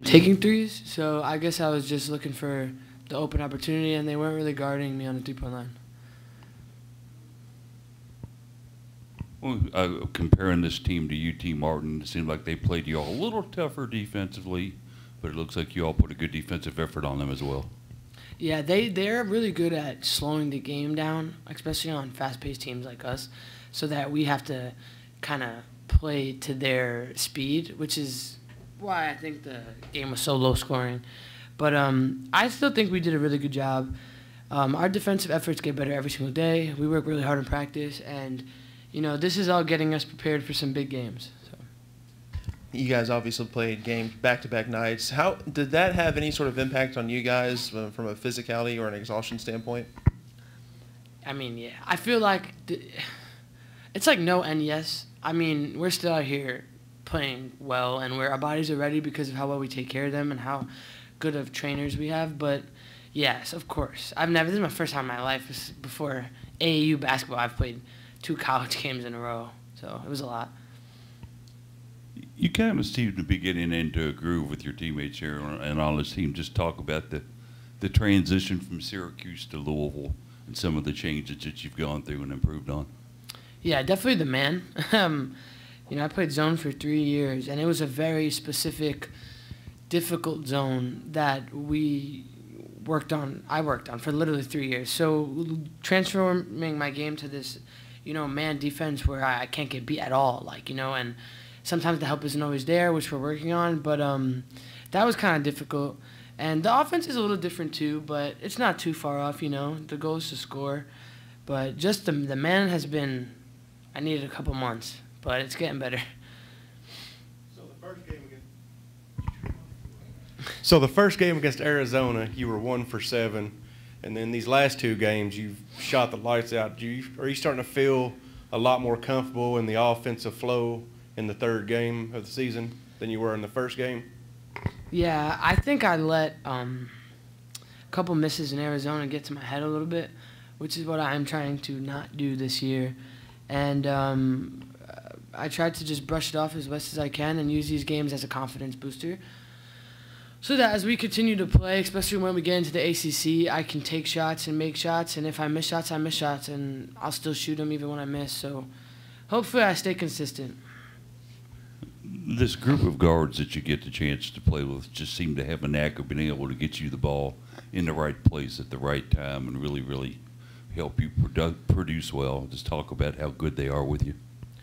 taking threes, so I guess I was just looking for the open opportunity, and they weren't really guarding me on the three-point line. Well, comparing this team to UT Martin, it seemed like they played you all a little tougher defensively, but it looks like you all put a good defensive effort on them as well. Yeah, they're really good at slowing the game down, especially on fast-paced teams like us, so that we have to kind of play to their speed, which is why I think the game was so low-scoring. But I still think we did a really good job. Our defensive efforts get better every single day. We work really hard in practice, and this is all getting us prepared for some big games. So. You guys obviously played games back-to-back nights. How did that have any sort of impact on you guys from a physicality or an exhaustion standpoint? I mean, yeah. I feel like it's like no and yes. I mean, we're still out here playing well, and our bodies are ready because of how well we take care of them and how good of trainers we have. But, yes, of course. This is my first time in my life. Before AAU basketball, I've played 2 college games in a row, so it was a lot. You kind of seem to be getting into a groove with your teammates here and on this team. Just talk about the transition from Syracuse to Louisville and some of the changes that you've gone through and improved on. Yeah, definitely the man. I played zone for 3 years, and it was a very specific, difficult zone that I worked on for literally 3 years. So transforming my game to this, man defense where I can't get beat at all, and sometimes the help isn't always there, which we're working on, but that was kind of difficult. And the offense is a little different too, but it's not too far off, The goal is to score. But just the man has been, I needed a couple months, but it's getting better. So the first game against Arizona, you were 1 for 7, and then these last 2 games, you've shot the lights out. Are you starting to feel a lot more comfortable in the offensive flow in the 3rd game of the season than you were in the first game? Yeah, I think I let a couple misses in Arizona get to my head a little bit, which is what I'm trying to not do this year. And I tried to just brush it off as best as I can and use these games as a confidence booster so that as we continue to play, especially when we get into the ACC, I can take shots and make shots. And if I miss shots, I miss shots, and I'll still shoot them even when I miss. So hopefully I stay consistent. This group of guards that you get the chance to play with just seem to have a knack of being able to get you the ball in the right place at the right time and really, really help you produce well. Just talk about how good they are with you.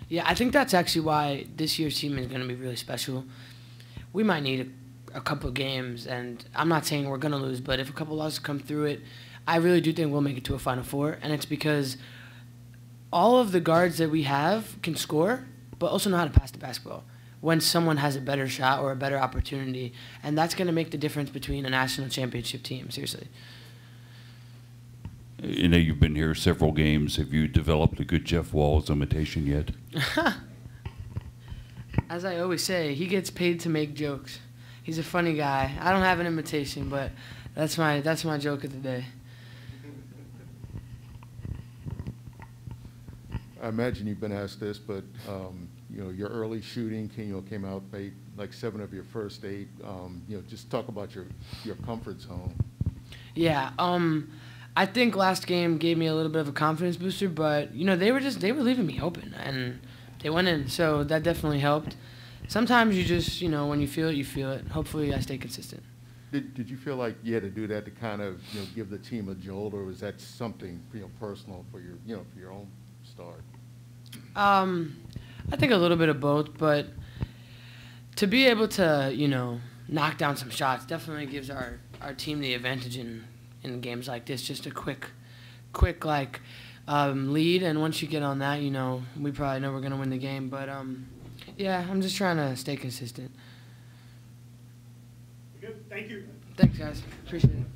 Yeah, I think that's actually why this year's team is going to be really special. We might need a couple games, and I'm not saying we're going to lose, but if a couple losses come through it, I really do think we'll make it to a Final Four, and it's because all of the guards that we have can score, but also know how to pass the basketball when someone has a better shot or a better opportunity, and that's going to make the difference between a national championship team, seriously. You've been here several games. Have you developed a good Jeff Walls imitation yet? As I always say, he gets paid to make jokes. He's a funny guy. I don't have an imitation, but that's my joke of the day. I imagine you've been asked this, but your early shooting came out made like 7 of your first 8. Just talk about your comfort zone. Yeah, I think last game gave me a little bit of a confidence booster, but they were leaving me open and they went in, so that definitely helped. Sometimes you just when you feel it, you feel it. Hopefully, I stay consistent. Did you feel like you had to do that to kind of give the team a jolt, or was that something personal for your own start? I think a little bit of both, but to be able to knock down some shots definitely gives our team the advantage in games like this. Just a quick lead, and once you get on that, we probably know we're gonna win the game. But yeah, I'm just trying to stay consistent. Good. Thank you. Thanks, guys. Appreciate it.